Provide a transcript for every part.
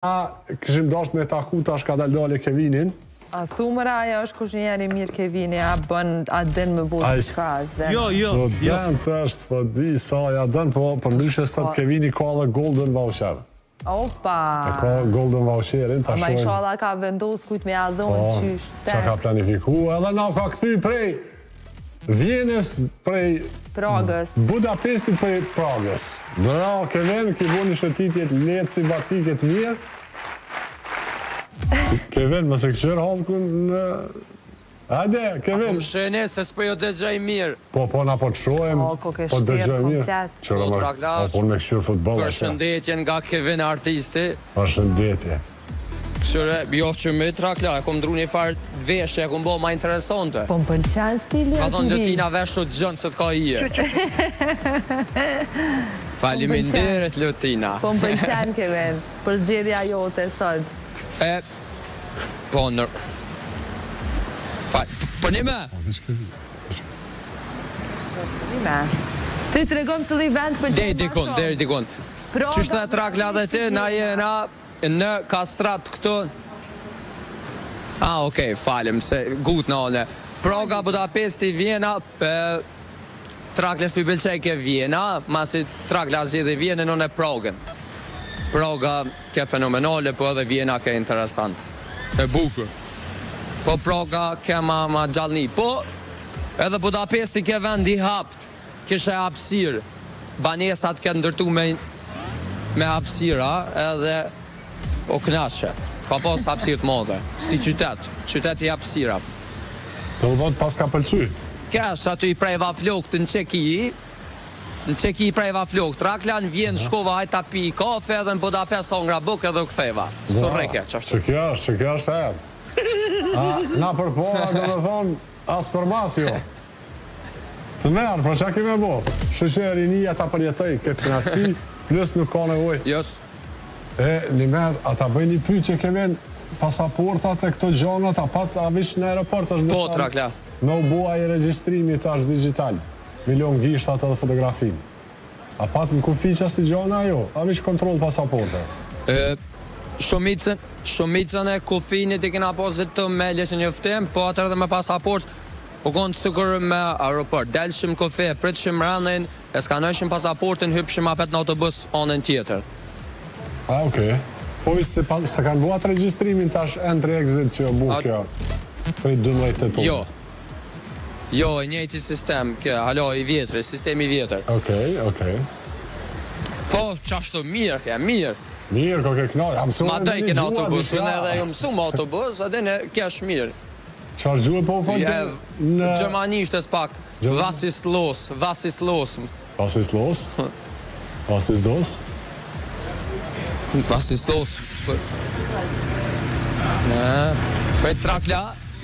Këshim dasht me taku tash ka dal Kevinin. A thumëra aja është kushinjeri mirë Kevini, a den me botë të shka? Jo. Den të është, po di, sa ja den, po për ndryshe sot Kevini ka dhe golden voucher. Opa! Ka golden voucherin, ta shojnë. Ma ishala ka vendos kujt me adhonë qysh. Qa ka planifiku, edhe na ka këthy prej Vjenes, prej Pragës. Budapestit prej Pragës. Bravo, Kevin, ki bo një shëtitjet letë si batiket mirë. Kevin, mëse këqër halkun në... Hajde, Kevin. Akum shene, se s'po jo dëgjaj mirë. Po, na po të shojmë, po dëgjaj mirë. Po traklat, po në këshur futbol. Përshëndetje nga Kevin artisti. Përshëndetje. Këshure, jo që me trakla, e kom dru një farë veshë, e kom bo ma interesante. Po më pëlqen stili Ka thonë Lëtina veshë të gjënë se t'ka ije. Faleminderit Lëtina. Po më pëlqen Kevin, për zgjedhja jote sot. Po nër... Po një me? Ti të regom cëli vend për gjënë ma shumë. Deri dikon. Qështë në trakla dhe ti, na jena... Në kastrat këtu... Okej, falem, se gut në one. Praga, Budapesti, Vjena, Trakles për bëlqejke Vjena, masi Trakles gjithë Vjena në në Pragën. Praga ke fenomenale, po edhe Vjena ke interesant. E bukur. Po Praga ke ma gjallni. Po, edhe Budapesti ke vendi hapt, kishe hapsir. Banesat ke ndërtu me hapsira, edhe... O knashe, ka pas hapsirë të modhe, si qytet i hapsira. Do dhëtë pas ka pëlqy? Kesh, aty i prejva flokt në Qeki i prejva flokt, Trakla në Vjenë shkova hajta pi kafe edhe në Budapest hongra buk edhe u ktheva. Surreke, qashtu. Që kjo është e. Na për pora dhe me thonë, as për mas jo. Të merë, për që kime bo? Shësheri një ata përjetoj, këtë knatësi, plus nuk ka nevoj. Jos. Një merë, ata bëj një pyqe Kevin, pasaportat e këto gjonat, a vish në aeroport është Po, Trakla. Me u bua i registrimi të është digital, milion gishtat edhe fotografin. A pat në kufiqa si gjona jo, a vish kontrol pasaportet? Shumicën e kufinit i kena pas vetëm me leqë njëftim, po atër edhe me pasaport, u konë të sikur me aeroport. Delshim kufi, pritshim rëndin, e skanojshim pasaportin, hypshim apet në autobus anën tjetër. Okej. Po se kanë buat registrimin tash entry-exit që jo bu kjo prej 12 të tonë. Jo, e njëjti sistem, kjo, halo, i vjetër, sistemi i vjetër. Okej. Po, qashtu, mirë, mirë. Mirë, ko ke knarë. Ma daj kena autobus, unë edhe ju mësu më autobus, edhe në kesh mirë. Qarë gjuhë po fëllë? Gjëmanisht e s'pak, Vasislos. Vasislos? Vasislos. Për Trakla.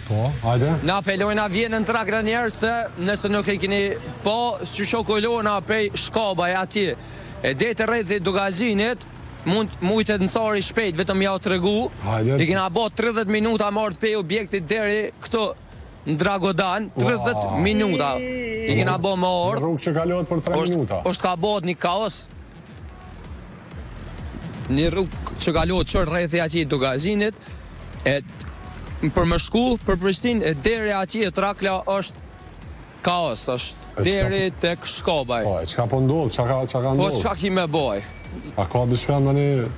Po, hajde. Na pelojna vjenë në Trakla njerë se nëse nuk e kini po, që shokolona prej Shkabaj ati. E detë rrejtë Dugazinit, mujtë të nësari shpejt, vetëm ja o të regu. I kina bo 30 minuta marrë të pej objektit deri këto në Dragodan, 30 minuta. I kina bo më orë. Rrugë që kalot për 3 minuta. Oshtë ka bo një kaos. Një rrugë që kalot që rrejtë ati Dugazinit, për më shku, për Prishtin, e deri ati e Trakla është kaos, është deri të Shkabaj. Po, e qka po ndodhë, qka ka ndodhë? Po, qka ki me boj? A ka dëshka në një...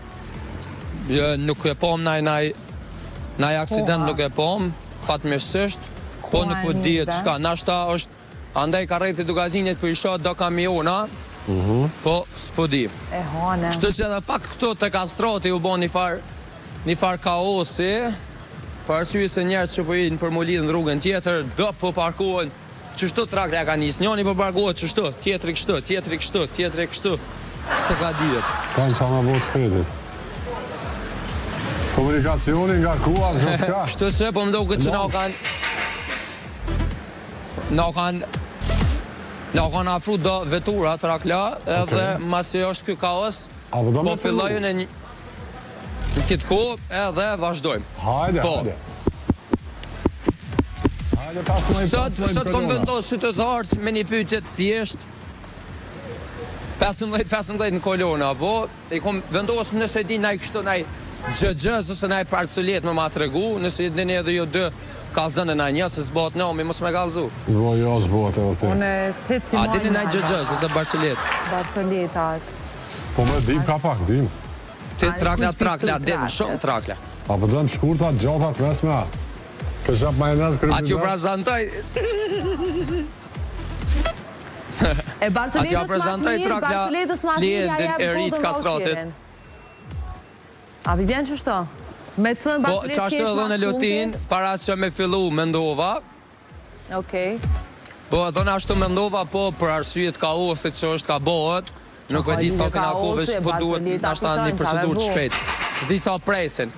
Nuk e pom naj aksident, nuk e pom, fatmirësisht, po nuk po dihet qka. Nashta është, andaj ka rejtë Dugazinit për isha do kamiona, po s'po di. Kështu që edhe pak këto të kastrati u bo një far kaosi, për arsye se njerës që po inë për mu lidhë në rrugën tjetër, do po parkohen, qështu Trakla ka njës, njoni po parkohet qështu, tjetëri kështu, së ka dhjet. S'ka në qa ma bo shkretit. Komunikacioni nga kuar, që s'ka. Kështu që po mdo këtë që na kanë afru do vetura Trakla, edhe masi është kjo kaos, po fillojnë në këtë ko edhe vazhdojmë. Hajde. Sot kom vendosë qytetarët me një pyetje thjesht 15 në kolona, po i kom vendosë nëse di naj kështu naj Gjëgjës ose na e parculet me ma të regu, nëse dini edhe ju dë kalzën e na një, se s'bot në omi, mos me kalzu. Jo, s'bot e vërtet. Unë s'het si A dini na gjëgjës ose parculet? Barcoletat. Po me dim ka pak, dim. Ti trakla, din, shumë trakla. A po dënë shkurtat, gjatat, mesme. Këshap majonez kërë Atë ju prezantoj, E atë ju prezantoj trakla klientin e rritë kasratit. A vi bjen qështo? Me të cënë Po, barcolet qashtu edhe në lutin, para që me fillu mendova, Okej. po edhe në ashtu mendova, po për arsyet ka osit që është ka bëhet, nuk e di sa këna kovesh, po duhet ashta një procedurë të shpejt. S'di sa presin.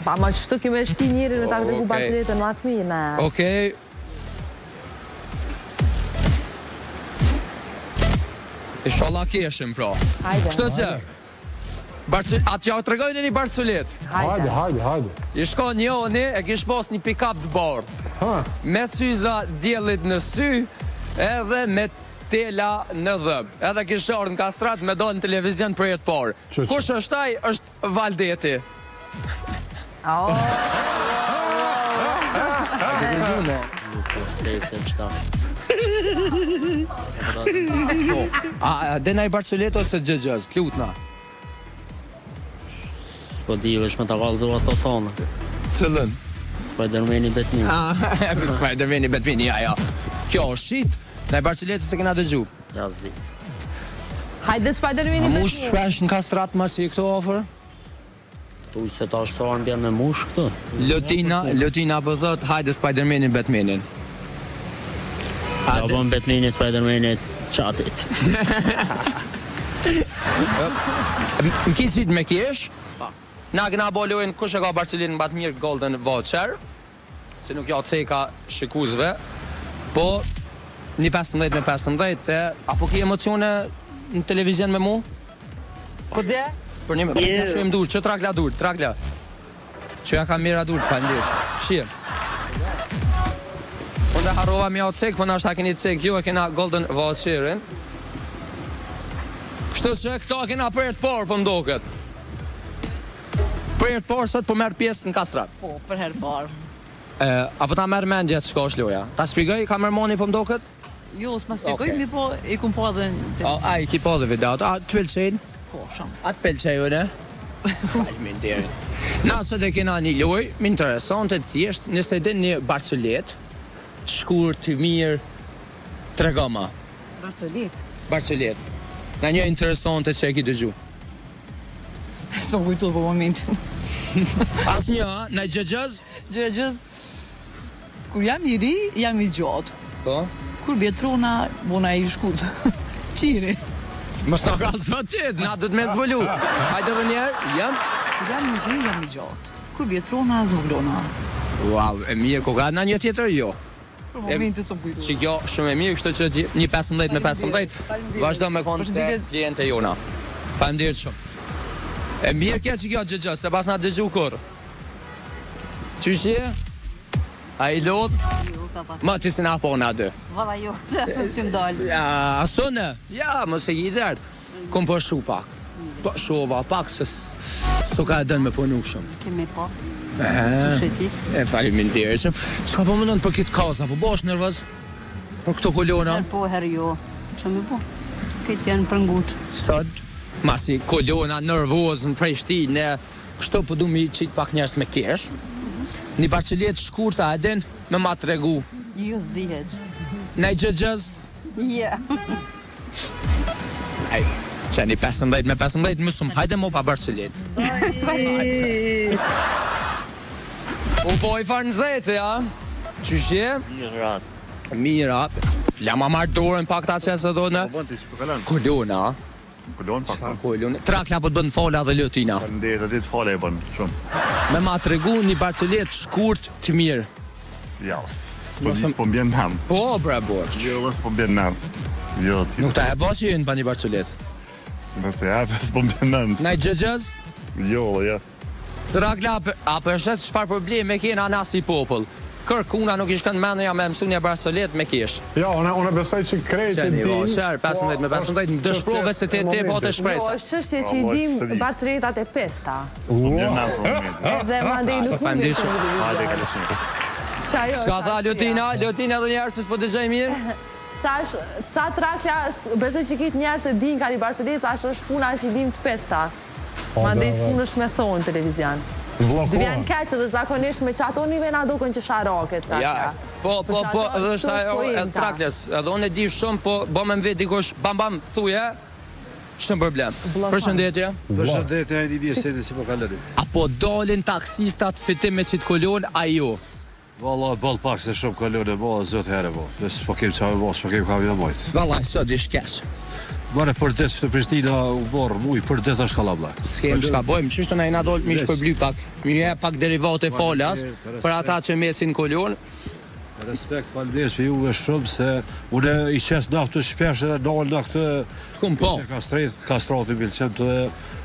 Pa ma qështu kime shti njëri në ta këtëku Okej. barcoletën më atë mirë, ne. Okej. Inshallah keshim pra. Hajde. Kështu që, atë ja të regojnë një barcolet. Hajde. I shko njoni, e kish pas një pick-up të bardh. Ha, Me syza djelit në sy, edhe me tela në dhëb. Edhe kish orë në kastrat me do në televizion për jetë parë. Që? Kush është taj, është Valdeti. A dena i barcolet ose gjëgjës, t'lutna? Po di është me të valëzu ato thonë. Cëllën? Spider-Man-i Batman. Spider-Man i Batman, ja. Kjo është shit, na i barcolet se kena dëgju. Ja zdi. Hajde Spider-Man i A mush shpesh në kastrat ma si këto ofër? Tu se ta shtarën bjen me mush këtu. Lotina po thot, hajde Spider-Man i Batmanin. Ja bën Batman-i Spider-Man-i qatit. Në kisit me kesh, na këna bolojnë kush e ka barcoletin më të mirë Golden Voucher, se nuk ja ceka shikuzve, po një 15 me 15, apo ki emocione në televizion me mu? Kude? Për një me, për të shumë dur, që trakla dur, trakla. Që ja ka mira dur, fandesh, shirë. Unë dhe harrova mi o cek, po në ashta keni cek, ju e kena Golden Voucherin. Kështu që këto kena për e të parë, po mdoket. Për e të parë, sot po merë pjesë në kastrat. Po, për herë parë. Apo ta merë mendje që ka është loja? Ta shpigoj, ka merë moni po mdoket? Jo, s'ma spjegoj, Okej. mi po i kum po edhe në televizion. A, i ki po dhe videot, a të pëlqejnë? Po, shumë. A të pëlqejnë, ne? Faleminderit. Na sot e kena një loj, më interesante të thjesht, nëse din një barcolet, shkur të mirë, tregoma. Barcolet. Barcolet. Na një interesante që e ki dëgju. S'ma kujtu po momentin. As një, na i gjëgjëz? Gjëgjës, kur jam i ri, jam i gjatë. Po. Kur vjetrona, bona i shkut. Qiri. Mos na ka zotit, na do të me zbulu. Hajde dhe njerë, jam. Kur jam i ri, jam i gjatë. Kur vjetrona, zvolona. Wow, e mirë, ko ka na një tjetër, jo. Për momentin s'ma kujtu. Që kjo shumë e mirë, kështu që një 15 me 15, vazhdo me konë të Përshëndetje. kliente jona. Faleminderit shumë. E mirë kja që kjo gjëgjë, se pas na dëgju kur. Qysh je? A i lodh? Ma ti si na po na dy. Valla jo, se ashtu si më dalë. Ja, asone? Ja, mos e gjidert. Kom po shu pak. Po shuva pak, se s'to ka e dënë me punu shumë. Kemi po. Të shëtit. E faleminderit shumë. Çka po mendon për këtë kaza, po bosh nervoz? Për këto kolona? Her po, her jo. Që me po? Këtë janë për ngut. Sot, masi kolona nervozën prej shtinë, kështu po du mi qitë pak njerës me kesh. Një barcolet shkurta e din me ma të regu. Jo s'dihet. Ne gjëgjëz, Ja. aj, që një 15 me 15 mësum, hajde mo pa barcolet. U po i farë në zetë, ja? Qysh je? Mira. La ma marrë dorën pak ta që se dhone. Kolona, Kolon pak. kolona. Trakla po të bënë fola dhe lëtina. Faleminderit, atë të fale e bën shumë. Me ma të regu një barcolet shkurt të mirë. Ja, s'po mbjen nam. Po, bre, borç. Jo, dhe s'po mbjen nam. Jo, ti. Nuk ta e bo që jenë pa një barcolet. Nëse ja, s'po mbjen nam. Na i gjëgjëz, Jo, ja. Trakla, apo e shes çfarë probleme kena na si popull. kërkuna nuk ishkën menja me mësu një Barcelet me kish. Jo, unë besoj që krejtë Qeni, din... qërë, 15 me 15, më dëshprove se ti po të shpresa. Jo, është çështje që i dim Barceletat e pesta. S'pom bjen men për momentin. Edhe mandej nuk mund të Hajde, kalëshim. Ska tha Ljotina edhe njerë se s'po të gjej mirë? Tash, ta trakja, besoj që kitë njerë se din ka një Barcelet, tash është puna që i dim të pesta. Mandej s'munësh me thonë në televizion. Dë vjen keqë dhe zakonisht me që ato nive na duken që sharoket. Ja, po, edhe është ajo e trakles, edhe unë e di shumë, po bo me mvet dikush, bam, thuje, shumë problem. Përshëndetje. Përshëndetje, e një bjesedin si po kalëri. Apo dolin taksistat fitim me qitë kolon, a jo? Valla, bal pak se shumë kalon e bo, zëtë herë bo. S'po kem qa me bo, s'po kem ka vina mojtë. Valla, sot ish keq. Bare për det që të Prishtina u borë, muj, për det është kalla blak. S'kem shka bojmë, qështë në i na dollë mi shpërbly pak, mi je pak derivate falas, për ata që mesin kolon. Respekt, falëndesh për juve shumë, se une i qes në këtë shpesh edhe nalë në këtë... Kum po. Kastrati bilqem të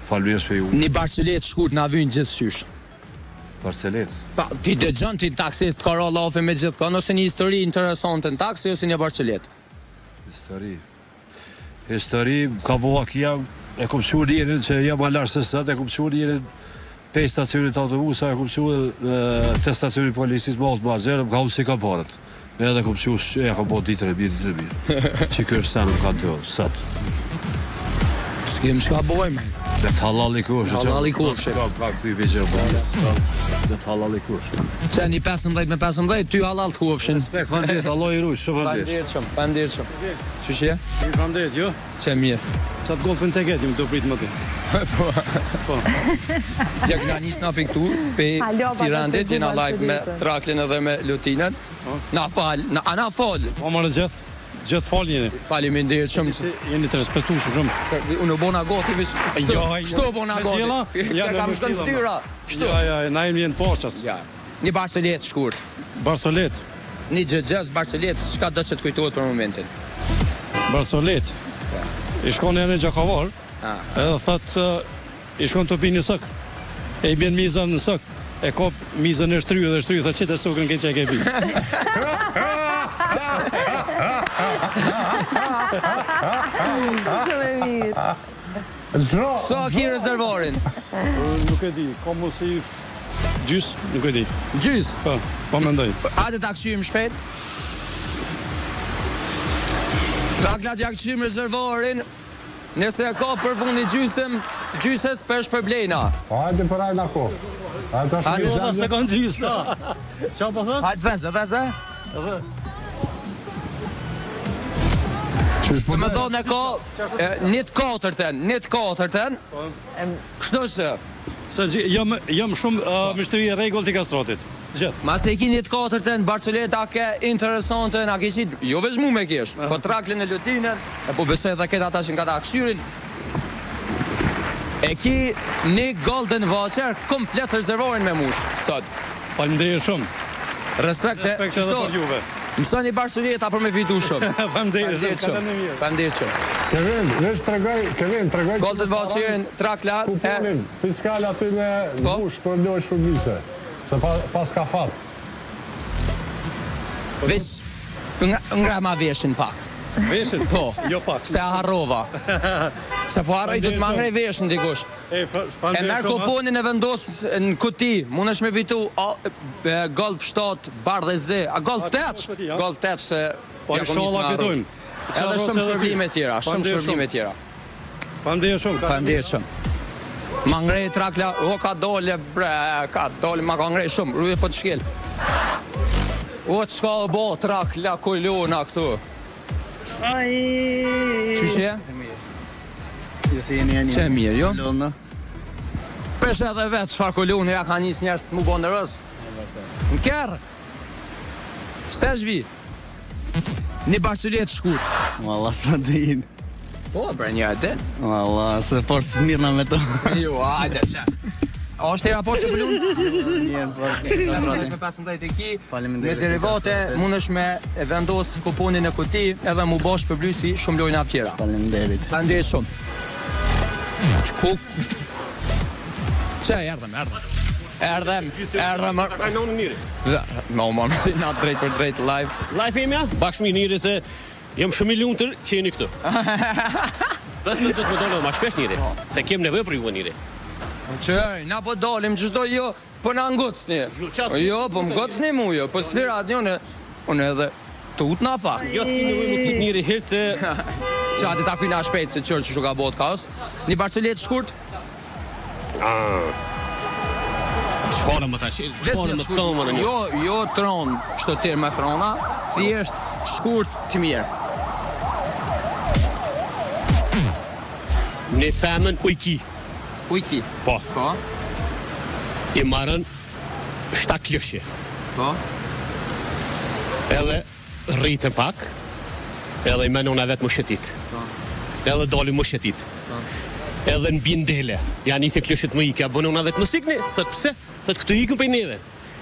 falëndesh për juve. Një Barcelet shkurt na vynë gjithë qysh. Barcelet? Pa, ti dëgjon ti taksist ka ra lafe me gjithë ka, nëse një histori interesante në taksi, ose një Barcelet. Histori, ka boha kia, e kom qurë njerin që jam alarë se sëtë, e kom qurë njerin 5 stacionit autobusa, e kom qurë te stacionit policis ma të mazerë, më ka unë si ka parët. Edhe kom qurë, e kam bo ditër e mirë. Që kërë së nuk ka të sëtë. S'kem shka bojme. Dhe të halal i kushë. Halal i kushë. Ka këty i bëgjë bërë. Dhe të halal i kushë. Që një 15 me 15, ty halal të kufshin. Respekt, fandet, Allah i rujtë, shumë fandet. Fandet shumë. Që shje? Fandet, jo? Që mirë. Qatë golfin të geti, më të pritë më të. Po. Ja këna njës nga për këtu, për Tirandit, jena live me Traklin edhe me Ljotinën. Na falë. Po më në gjithë falë jeni. Faleminderit shumë. Jeni të respektu shumë. Unë bona goti vish. Kështu bona goti. Ja kam shkën ftyra. Kështu. Ja, na jemi jenë poqës. Një Barcelet shkurt. Barcelet? Një gjëgjës Barcelet, shka do që të kujtohet për momentin? Barcelet? I shkon e në Gjakavar, edhe thëtë, i shkon të pi një sëk, e i bjen mizën në sëk, e kop mizën e shtryë dhe shtryë, thëtë që të sukën ke që e ke pi. Shumë e mirë. So ki rezervorin? Nuk e di, ka mu si gjys, nuk e di. Gjys? Po me ndoj. Ate ta këqyrim shpet? Traklat ja këqyrim rezervorin, nëse ka për fund një gjysës për shpërblejna. Hajde për ajna ko. Hajde se kanë gjys, da. Qa po thët? Hajde vese. Të me thonë e ka një të katërten, kështu që? Se jam shumë mështëri e regull të kastratit, gjithë. Ma se i ki një të katërten, Barceleta ke interesante, a ke qitë, jo veç mu me kesh, po Traklin e Ljotinën, e po besoj dhe këtë ata që nga ta këshyrin, e ki një golden voucher komplet rezervorin me mush, sot. Faleminderit shumë. Respekt edhe për juve. Mësë një Barceleta për me fitu shumë. Faleminderit shumë. Faleminderit shumë. Kevin, tregoj... Golden voucherin, Trakla... Kuponin fiskal aty me mush për lojsh për byse. Se pas ka fat. Vesh, nga ma veshin pak. Veshin? Po. Jo pak. Se harrova. Se po harroj du të ma ngrej veshin dikush. E merë kuponin e vendos në kuti. Mund është me vitu Golf 7, Bar dhe Z. A Golf 8? Golf 8 se... Po i shola këtojmë. Edhe shumë shërblime tjera. Shumë shërblime tjera. Faleminderit shumë. Faleminderit shumë. Ma ngrej Trakla, o ka dole, bre, ka dole, ma ka ngrej shumë, rruje po të shkel. O të shka o bo, Trakla, kolona këtu. Qështë je? Që mirë, jo? Peshe edhe vetë, qëfar kolona, ja ka njës njerës të mu bo në rëz. Në kërë. Qëte shvi? Një Barcelet shkur. Valla, s'ma dhejnë. Po, bre, një e din. Valla, se fort s'mirna me to. Jo, ajde, që. A është tira po që pëllun? Njën, por. Me 15 e ki, me derivate, mund është me vendos kuponin e kuti, edhe mu bosh për blysi shumë lojna tjera. Faleminderit. Faleminderit shumë. Që erdhëm. Erdhem. Ka nënë njëri. Më si na drejt për drejt live. Live jemi ja, bashkë me njëri se jam shumë i lumtur që jeni këtu. Bas do të më dole më shpesh njëri, se kem nevojë për ju njëri. Që na po dalim çdo jo, po na ngocni. Jo, po më ngocni mu jo, po sfirat unë edhe tut na pak. Jo s'keni nevojë më tut njëri hes se çati ta kujna shpejt se çorç që ka bot kaos. Një barcelet shkurt. Shpara më tash, shpara më tonë më. Jo tron, shtotir me trona, thjesht shkurt të mirë. Ne femën ujki. Ujki? Po. Po? I marrën 7 klëshje. Po? Edhe rritën pak, edhe i menona vetë më shëtit. Edhe doli më shëtit. Edhe në bindele, ja nisi klëshët më ikë, ja bënë una vetë më sikni, thët pse? Thët këtu ikën për i neve.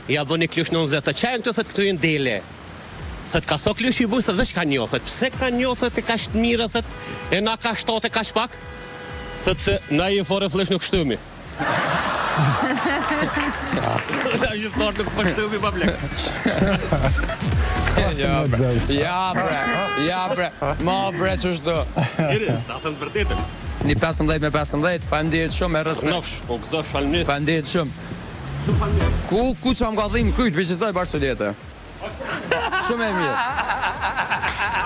Ja bënë klësh në nëzë, thët qajnë këtu, thët këtu i në dele. Thët ka so klësh i bujë, thët dhe shka njo, thët pse ka njo, thët e ka shtë mire, thët e na ka shtate, ka shpak. Thët se na i fore flesh në kështëmi. Na gjithëtar nuk përshtëmi pa blek. Ja bre, ma bre që shdo. Njëri, ta thëmë të vërtetën. Një 15 me 15, falenderit shumë e respekt. Nofsh, po këto falënderit. Falenderit shumë. Shumë falënderit. Ku që am ka dhim kryt, vishëzoj Barcelete. Shumë e mirë.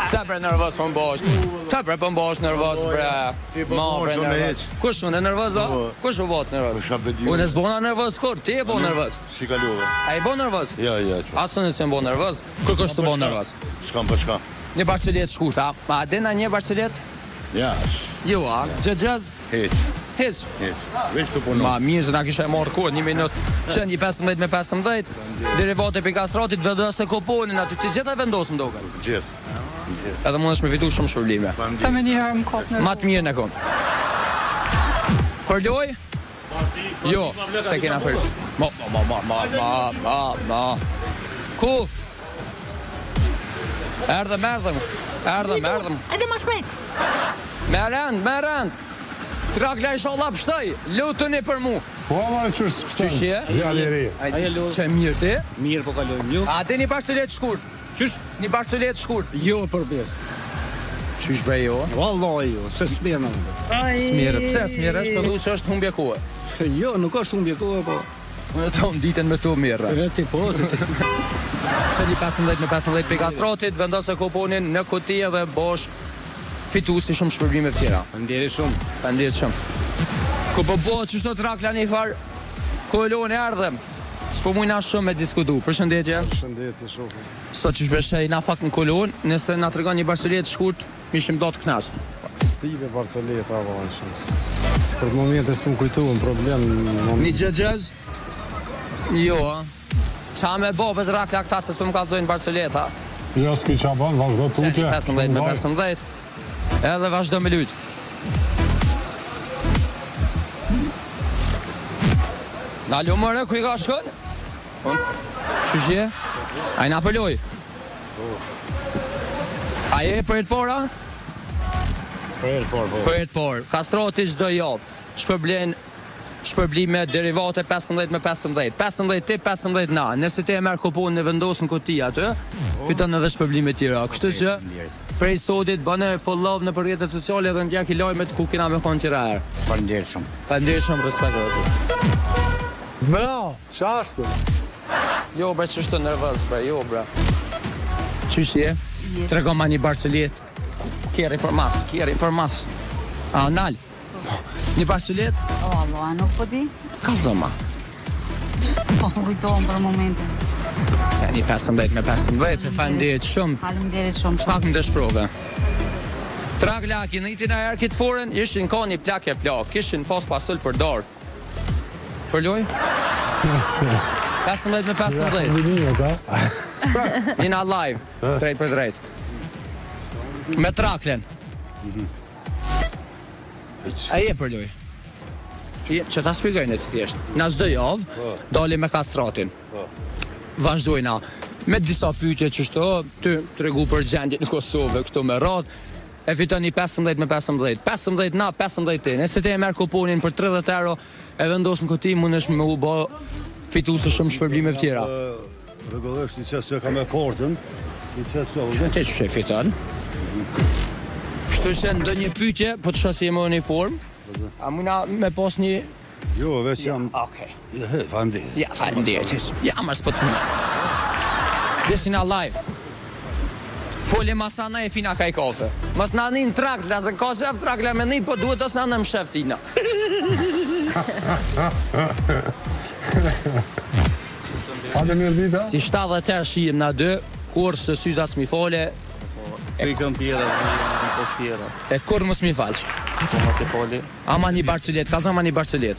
Qa bre nervos për mbosh? Qa bre për mbosh nervos bre? Ma bre nervos. Kush unë e nervos o? Kush u bot nervos? Unë e zbona nervos kur? Ti e bo nervos? Si kalove. A i bo nervos? Ja. Asë unë e që bo nervos? Kër kështë të bo nervos? Shkam për shka. Një Barcelet shkurta. A dena një Barcelet? Ja. Jo, a? Gjëgjëz? Hez? Veç të punon. Ma mirë, na kisha e marrë kur, 1 minutë. Që një 15 me 15, derivate për kastratit, vendose kuponin aty, të gjitha vendosëm doke. Gjithë. Edhe mund është me fitu shumë shpërblime. Sa me një herë më kop në Ma të mirë në kom. Për loj? Jo, se kena për. Ma. Ku? Erdhem. Edhe më shpejt. Me rend. Trakla i sholla pështoj, lutën e për mu. Po, marë qështë pështoj. Qëshje? Gjallë i ri. Që mirë ti? Mirë po kalojmë ju. A te një Barcelet shkurt? Qysh? Një Barcelet shkurt? Jo për besë. Qysh bre jo? Vallaj jo, se s'mirë në më. Smirë, pse smirë është, përdu që është humbje kohë. Jo, nuk është humbje kohë, po. Unë të unë ditën me tu mirë. Ti po, se ti. Që një 15 me 15 për kastratit, vendose kuponin në kutia dhe bosh fitu si shumë shpërbime të tjera. Faleminderit shumë. Ku po që shto trakla një farë, kolon e ardhem. S'po mujna shumë me diskutu. Përshëndetje. Përshëndetje shumë. Sot që shpeshej na fakt në kolon, nëse na tregon një Barcelet shkurt, mishim do të knast. Stive Barceleta, avon shumë. Për momente s'po më kujtu, në problem. Një gjëgjëz? Jo, qa me bo për trakla këta se s'po më kalzojnë Barceleta. Jo, s'ki qa ban, vazhdo tutje. 15 me 15. Edhe vazhdo me lujt. Na lumëre, ku i ka shkën? Qëshje? A i na përloj? A je për e të pora? Për e të por. Kastroti çdo javë. Shpërblime derivate 15 me 15. 15 ti, 15 na. Nëse ti e merë kuponin e vendosën kuti aty, fiton edhe shpërblime tjera. Kështu që prej sotit bëne follow në rrjetet sociale dhe ndjek i lajmet ku kena me konë tjera herë. Faleminderit shumë, respekt edhe ty. Bravo, qashtu? Jo bre, që shtë nervës bre, jo bre. Qysh je? Trego ma një Barcelet. Kjeri për mas. A, nalë? Një Barcelet? O, Allah, nuk po di. Kalzo ma. Po, kujtohem për momentin. Që një 15 me 15, faleminderit shumë. Faleminderit shumë. Pak në dëshprove. Trak laki, në itin a erë kitë foren, ishin ka një plak e plak, ishin pas pasull për dorë. Për loj? 15 me 15. Jina live, drejt për drejt. Me traklen. A je për loj? Që ta spikojnë e të thjeshtë. Na çdo javë, dali me kastratin. Vazhdojna. Me disa pyetje që shto, ty tregu për gjendje në Kosovë, këto me radhë, e fiton një 15 me 15. 15 na, 15 ti. Nëse ti e merë kuponin për 30 euro, e vendosën këti, mund është me u bo fituesi shumë shpërblime të tjera. Rregullisht i qesë që ka me kortën, i qesë që Te që fiton. Kështu që ndonjë pyetje, po të shoh si jemi në uniform. A muna me pas një... Jo, veç jam... Okej. Faleminderit. Ja, faleminderit. Ja, mas po të mund. Desin Allah. Fole masana e fina kaj kafe. Mas na një në trak, la se ka qef trak la me një, po duhet ose në më shef tina. Si 70 herë shijem na dy, kur së syza s'mi fole, Pikën tjera, një pos tjera. e kur mos mi falq. Po ma të foli. Ama një barcelet, kalza ama një barcelet.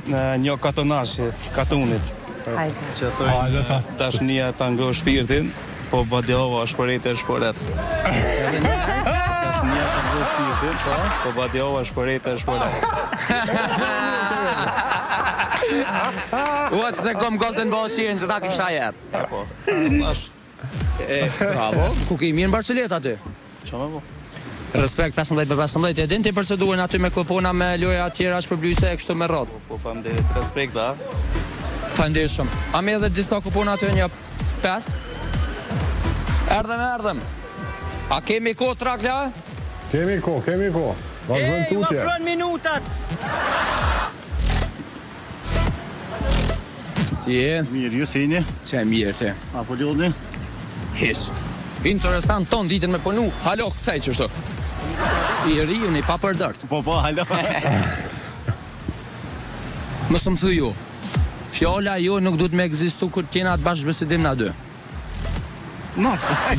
Në një katonashi, katunit. Hajde. Që të dashnia ta ngro shpirtin, po badjova shpëret e shpëret. Dashnia ta ngro shpirtin, po badjova shpëret e shpëret. Ua, se kom golden ball qirin, se ta kishta jep. Po, tash, Bravo, ku ke i mirë në barcelet aty? që me po? Respekt 15-15, e din ti procedurën aty me kupona me loja tjera shpërblyese e kështu me rrot. Po faleminderit, respekt, a? Faleminderit shumë. A me edhe disa kupona aty një 5? Erdhem. A kemi kohë trakla? Kemi ko. Vazhdojmë tutje. minutat. Si e? Mirë, ju si një? Që e mirë ti? Apo ljodni? His. Interesant ton ditën me punu. Halo, këcaj qështu. I ri unë i pa për dërt. Po, halo. Mësë më thë ju. Fjalla jo nuk duhet me egzistu kur tjena atë bashkëbesidim na dy.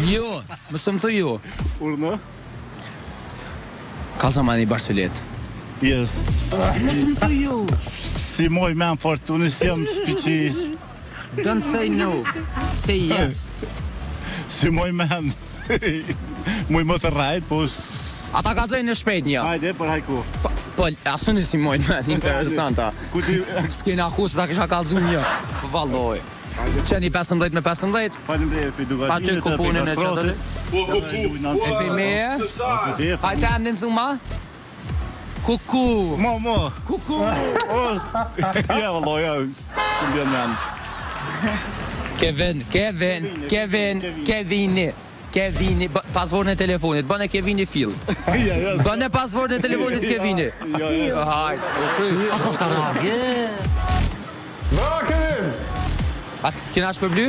Jo, mësë më thë ju. Urnë? Kalza ma një barcelet. Yes. Si moj me më fort, unë si jam spiqis. Don't say no, say yes. Si moj me më. Moj më të rajt, po... Ata ka zëjnë në shpejt një. Hajde, për hajku. Po, asuni si mojnë me, interesanta. Kuti... S'kena ku se ta kisha kalzu një. Po valloj. Qeni 15 me 15. Faleminderit për dugatinit. Pa ty kuponin e qëtëri. E pi me. Hajte emnin thuma. Kuku. Mo. Kuku. Ja, valloj, ja, së mbjen me anë. Kevini, pasvorën e telefonit, bëne Kevini fill. Bëne pasvorën e telefonit Kevini. Hajt, u kry. Bravo, Kevin! A kena shpërbly?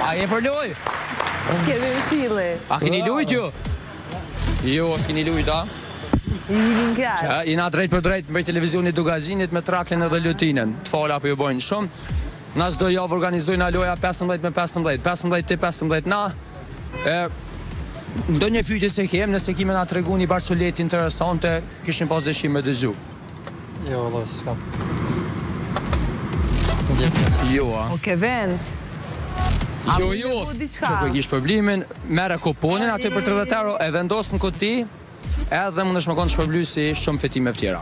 A je për loj? Kemi fili. A keni lujt ju? Jo, s'keni lujt, a? I vinin kjarë. Që jena drejt për drejt mbej televizionit Dugazhinit me traklin edhe lutinen. Të fala për ju bojnë shumë. Na çdo javë organizojnë aloja 15 me 15, 15 ti 15 na. Ndonjë pyetje se kem, nëse kime na tregu një barcolet interesante, kishin pas dëshim me dëgju. Jo, valla, s'kam. Jo, a? O Kevin. Jo, që po kish problemin, merre kuponin aty për 30 euro, e vendos në kuti, edhe mund është më konë shpërblysi shumë fetime tjera.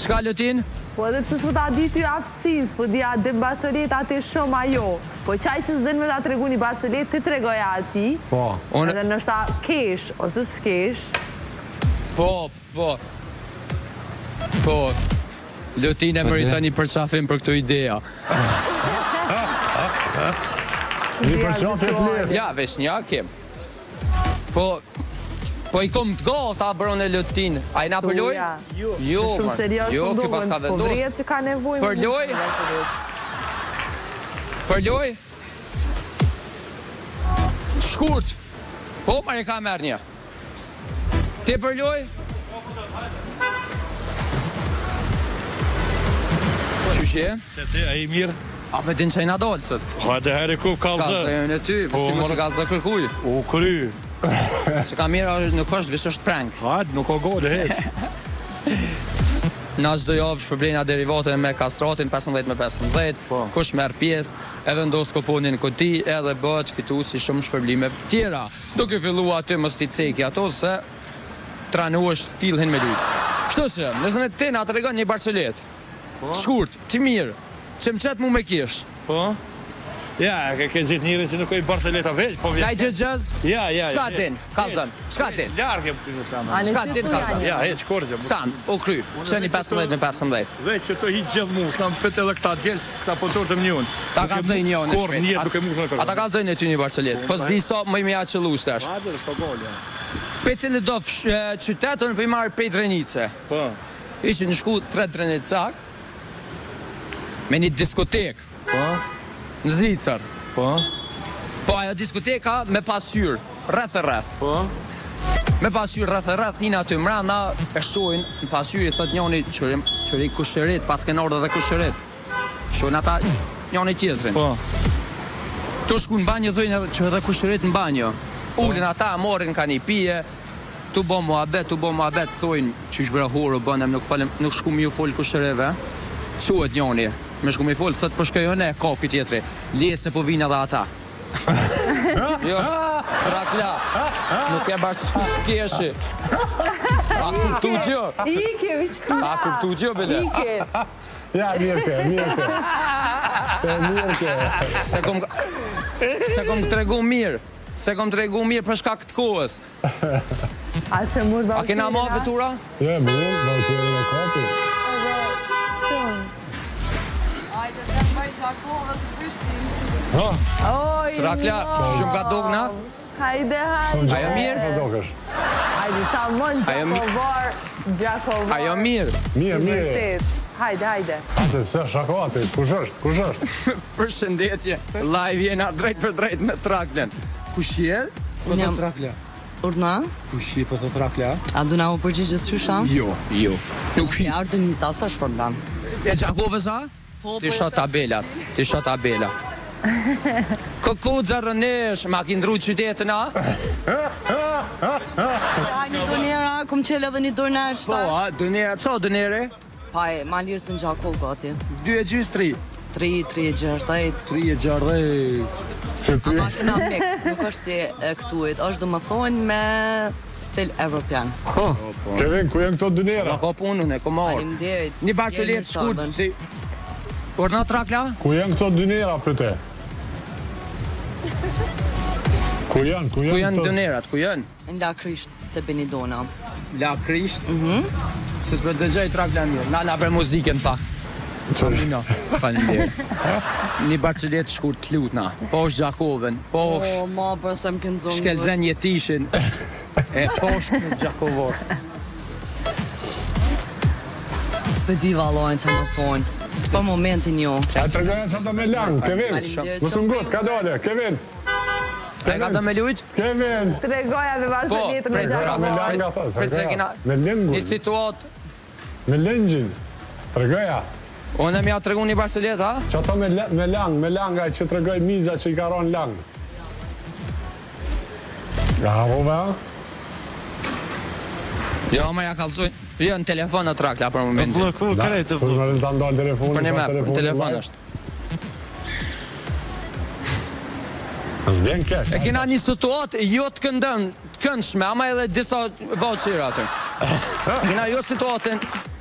Çka lutin? Po edhe pse s'po ta di ty aftësisë, po dia dhe barcolet aty shumë ajo. Po qaj që s'den me ta tregu një barcolet, ti tregoja ati. Po. Edhe nështë kesh, ose s'kesh. Po. Lutin e mëritoni për qafim për këto ideja. Një për qafim të lirë. Ja, veç një kem. Po i kom të gohë ta bërën e lutin. A i na për loj? Jo, kjo pas ka vendos. Po vrejet që ka nevoj. Për loj? Për loj? Shkurt. Po, ma një ka merë një. Ti për loj? Qyshe? Se ti, a i mirë? A me din që i na dollë, cët? Hajde heri ku kalzë. Kalzë e në ty, pështi mos kalzë kërkuj. U kry. Që ka mirë, nuk është, visë është prank. Hajde, nuk o gode, heq. Na çdo javë shpërblejna derivate me kastratin 15 me 15, kush merr pjesë, e vendos kuponin në kuti, edhe bëhet fituesi shumë shpërblime tjera. Duke filluar aty mos ti ceki ato se tranuesh fillin me lut. Kështu që, nëse ne ti na tregon një barcolet. Shkurt, ti mirë. Që më qëtë mu me kish. Po? Ja, ke gjithë njërin që nuk e i Barceleta veç, po vjetë. Kaj gjëgjëz? Ja. Qka din, kalzën? Qka din? Ljarë kemë të në shaman. Qka din, kalzën? Ja, heq, korgjë. San, u kry, qeni 15. Veç që të hiq gjithë mu, shlam pëtë edhe këta djelë, këta pëtër të mnjën. Ta kalzëj njën e Kor njët duke mu shnë kërë. Ata kalzëj në ty një Barcelet, po s'di sa më i mja që lusht është. Pe cili do qytetën për i marrë pej Drenice. Ishë në shku 3 Drenicak, me një diskotek, në Zvicër. Po ajo diskoteka me pasyrë, rreth e rreth. Me pasyrë rreth e rreth, hina të mranda, e shojnë në pasyrë, i thot njoni qëri kushërit, pas ke nordë dhe kushërit. Shojnë ata njoni tjetërin. Tu shku në banjo, dhojnë që edhe kushërit në banjo. Ullin ata, morin ka një pije, tu bo muhabet, thojnë që shbra hurë, bënem, nuk shku mi u folë kushëreve. Quet njoni, me shku mi folë, thët përshkejone, kapi tjetëri, lese po vina dhe ata. Jo, trakla, nuk e bërë s'keshi. A kuptu gjë? Ike, viqëta. A kuptu gjë, bile? Ike. Ja, mirë ke. Se kom të regu mirë. Se kom të regu mirë për shkak të kohës. A se mërë vauqerin, a kena ma vetura? Ja, mërë, vauqerin e kapi. Ajde, të mbaj Gjakovës Prishtin. Trakla, që shumë ka dogna? Hajde. Ajo mirë? Hajde, ta mënë Gjakovar. Ajo mirë? Mirë. Hajde. Ate, pse shakati, kush është? Përshëndetje, live jena drejt për drejt me Traklen. Kush je? Po të Trakla? Urna? Kush je po të Trakla? A du na u përgjigje s'qysha? Jo. Nuk fi. Ja, Ardenisa, sa është përdam? E Gjakovës, a? Ti shot tabelat. Këku dzarënesh, ma ki ndru qytetën, a? Ja, një donera, kom qele edhe një donera që tash. Po, a, donera, co donere? Paj, ma lirë së në Gjakov gati. 2 e gjys 3? 3 e 6. 3 e 6. A makina mix, nuk është si e këtuit, është do më thonë me stil evropian. Kevin, ku jenë këto dynera? Ka punën e komar. Faleminderit. Një Barcelet shkurt, si... Orna Trakla? Ku jenë këto dynera për te? Ku janë dënerat, ku janë? Në La Krisht të Benidona. La Krisht? Se s'me dëgjaj Trakla mirë, na për muziken pak. Falenderoj. Një Barcelet shkurt të lutna, po është Gjakovën, po është... O, ma për se më kënë zonë... Shkelzen jetishin, e po është në Gjakovor. S'pedi valojnë që më thonë. S'po momentin jo. A të regoja që ata me langë, Kevin. Mësë ngut, ka dole, Kevin. E ka të me lujt? Kevin. Të regoja me Barceletën në Gjakovor. Me langë ato, të regoja. Me Një lëngun. situat... Me lëngjin. Të regoja. Unë e mja të regu një Barcelet, a? Që ato me langë, që të regoj miza që i ka ronë langë. Ga harove, a? Jo, ma ja kalzoj. Jo, në telefon në Trakla për momentin. Bloku, krejtë të Për në të ndalë telefonin. Për një me, në telefon është. S'den kesh. E kena një situatë jo të këndshme, ama edhe disa vouchera atë. Kena jo situatën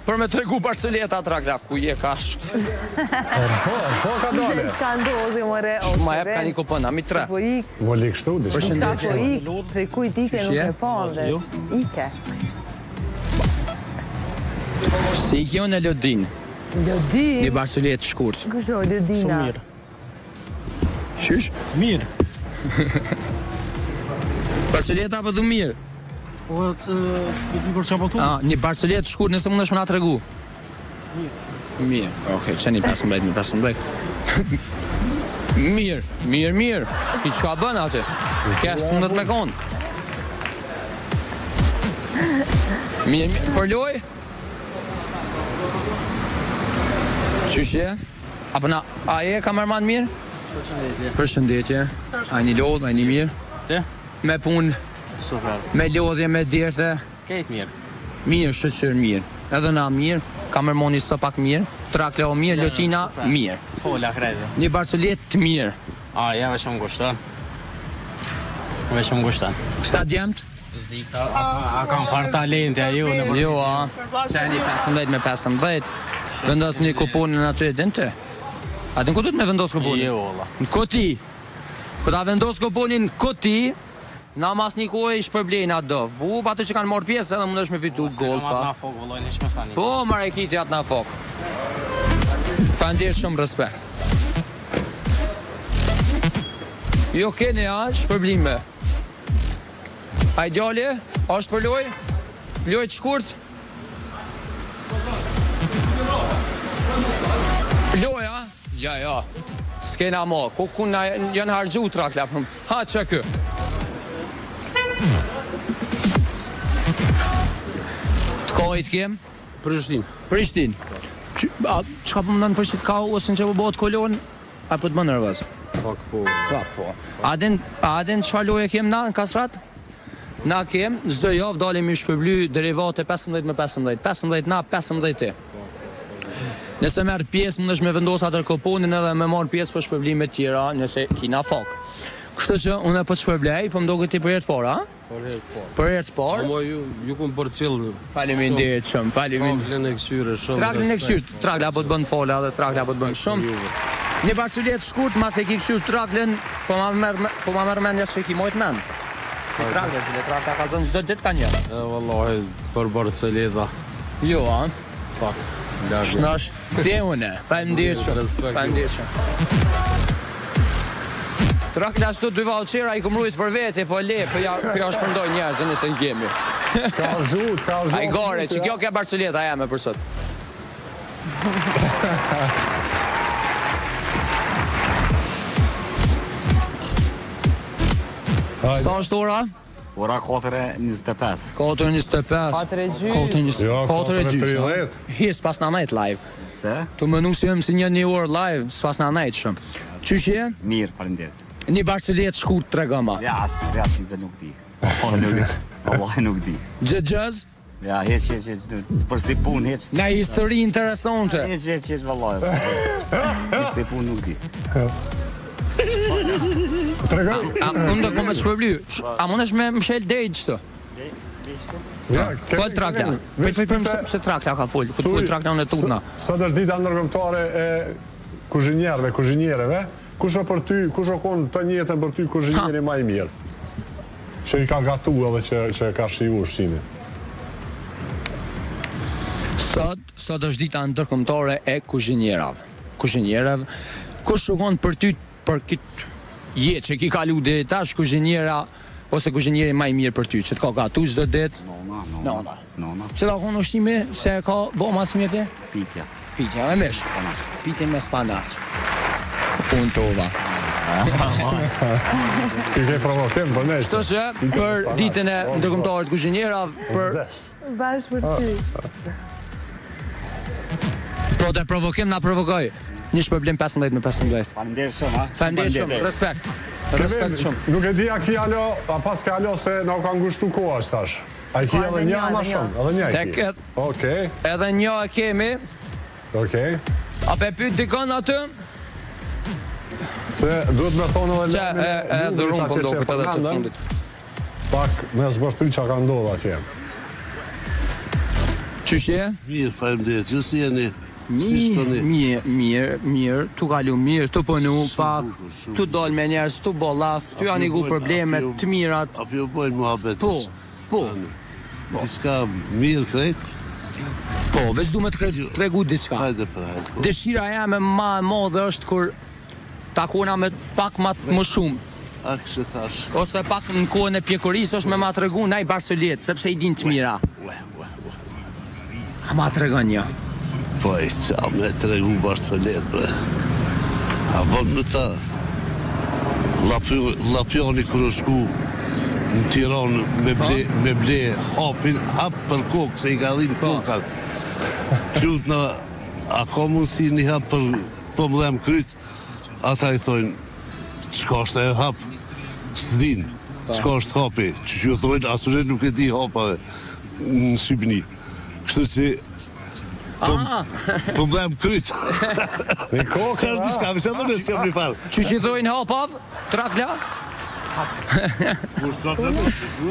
për me të regu Barceleta Trakla, ku je kash. Sho ka dole. Se qka ndodhi, more, o Ma jep ka një kupon, a mi 3. Po ik, Mo lik shtu, di shtu. qka po ik, prej kujt ike nuk e pa veç. Ike. Si i kjo në Lodin, Lodin? një Barcelet shkurt. Kështë o Lodina? Qysh? Mirë. Barceleta për dhu mirë. Po të një për që apo tu? Një Barcelet shkurt nëse mund është më nga të regu. Mirë. Oke, që një 15. Mirë. Si që ka bënë atë? Kesë mundet me konë. Mirë. Për loj? Qysh je? Apo na, a e kamerman mirë? Përshëndetje. A një lodhë, a një mirë? Te? Me punë, Super. me lodhje, me djerthe. Kejtë mirë. Mirë, shëqër mirë. Edhe na mirë, kamermoni së pak mirë, Trakla o mirë, Lotina mirë. Fola krejtë. Një Barcelet të mirë. A, ja veç më ngushtan. Veç më ngushtan. Këta djemët? A kam farë talente a ju në përgjë. Jo, a. Që e një 15 me 15. Vendos një kuponin aty e din të? A din ku duhet me vendos kuponin? Jo, valla. Në koti. Kur ta vendos kuponin në koti, na mas një kohë i shpërblejnë atë do. Vup ato që kanë marrë pjesë edhe mundesh me fitu golfa. Na fok, valla, niç më stani. Po, marrë kiti atë na fok. Falënderit shumë respekt. Jo keni shpërblime. A i djali, është për loj? Loj të shkurt? Loj, a? Ja. S'kena ma. Ku janë hargju trakla. Ha, që kë? Të kohit kem? Prishtin. Qka për më ndonë Prishtin ka ose në që për bëhet kolon? A për të më nërvaz? Po. A den qëfar loje kem na në Kastrat? Na kem, çdo javë dalim i shpërbly derivate 15 me 15. 15 na, 15 ti. Nëse merr pjesë, mundesh me vendos atë kuponin edhe me marr pjesë për shpërblime të tjera, nëse kina fok. Kështu që unë po të shpërblej, po më duket ti për herë të parë, a? Për herë të parë. Po ju kum përcjell. Faleminderit shumë, faleminderit. Traglën e këshyre shumë. Traglën e këshyre, tragla apo të bën fola dhe tragla apo të bën shumë. Një barculet shkurt, mas e ki këshyre traglën, po ma merr mendja se ki mojt mend. Tragles, bile tragla ka zënë çdo ditë ka një. Wallahi, për barceleta. Jo, a? Pak. Shnash, te une, faleminderit shumë. Trakla ashtu 2 vouchera i kumrujt për vete, po le, po ja shpërndoj njerëzën nëse në kemi. Ka zhut. A i gore, që kjo ke barculeta jame për sot. Sa është ora? Ora 4:25. 4:25. 4:30. Hes pas na night live. Se? Tu më nuk si jam si një orë live, s'pas na night shumë. Qysh je? Mirë, faleminderit. Një barcelet shkurt tregoma. Ja, asnjë nuk di. Wallahi nuk di. Gjëz? Ja, heq, për si pun, heq. Nga histori interesante. Heq, vallahi. Për si pun nuk di. Unë do me shpërbly. A mundesh me mshel dejt qëto? Fol trakla. Se trakla ka fol. Këtë fol trakla unë e tukna. Sot është dita ndërkombëtare e kuzhinjereve. Kush o për ty, kush o konë të njetën për ty kuzhinjeri ma i mirë? Që i ka gatu edhe që ka shiu ushqimin. Sot është dita ndërkombëtare e kuzhinjerave. Kush o konë për ty për këtë jetë që ki kalu dhe tash kuzhinjera ose kuzhinjeri ma i mirë për ty, që të ka gatu çdo ditë? Nona. Që ta konë ushtime se ka bo mas mirë ti? Pitja, e mesh? Pitje me spanas. Unë tova. Ti ke provokim për nejtë. Shto që për ditën e ndërkombëtare të kuzhinjerave për... Vash për ty. Po të provokim na provokoj. Një shpërblim 15 me 15. Faleminderit shumë, ha. Faleminderit shumë, respekt. Respekt shumë. Nuk e di a ki alo, a pas ka alo se na ka ngushtu koha është tash. A i ki edhe një ama shumë, edhe një e ki. Okej. Edhe një e kemi. Okej. A pe pyt dikon aty? Se duhet me thonë edhe që edhe rumë për do këtë edhe të fundit. Pak me zbërthy që ka ndodhë atje. Qysh je? Mirë, faleminderit, ju si jeni? Mirë, tu kalu mirë, tu pënu, pak, tu dol me njerës, tu bo laf, tu janë i gu problemet, të mirat. Apo ju bojnë muhabetës? Po. Diska mirë krejt? Po, veç du me të tregu diska. Hajde për hajde. Dëshira jame ma e modhe është kur takona me pak më shumë. A kështë thash? Ose pak në kohën e pjekurisë është me ma të regu na i barcelet, sepse i din të mira. A ma të regon një. Po e qa me të regu barcelet, bre. A bëm në ta Lapjoni kërë shku në Tiranë me ble hap për kokë, se i ka dhinë kokat. Qut në, a ka mundësi një hap për problem kryt, ata i thojnë, qka është e hap, s'din, qka është hapi, që ju thojnë, asure nuk e di hapave në Shqipni. Kështu që, problem kryt. Një kokë, që është diska, vëse dhe nësë jam një farë. Që që i thojnë hapav, trakla?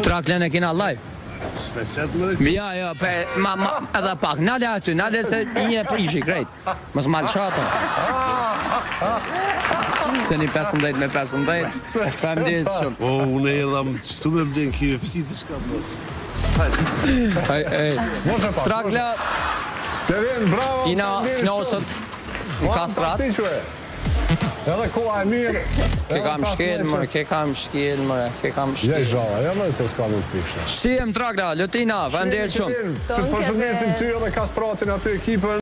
Trakla në kina live. Ja, edhe pak, nale aty, nale se një e prishi, krejt. Mos malë shato. Qeni 15 me 15. Faleminderit shumë. O, unë erdham qëtu me blen KFC të shka mos. Moshe pak. Trakla Qevin, bravo. Ina knosët në kastrat. Edhe koha e mirë. Ke kam shkel, mërë, Je zhala, ja më se s'ka mundësi kështu. Shihem Trakla, Lutina, faleminderit shumë. Të përshëndesim ty edhe kastratin aty ekipën.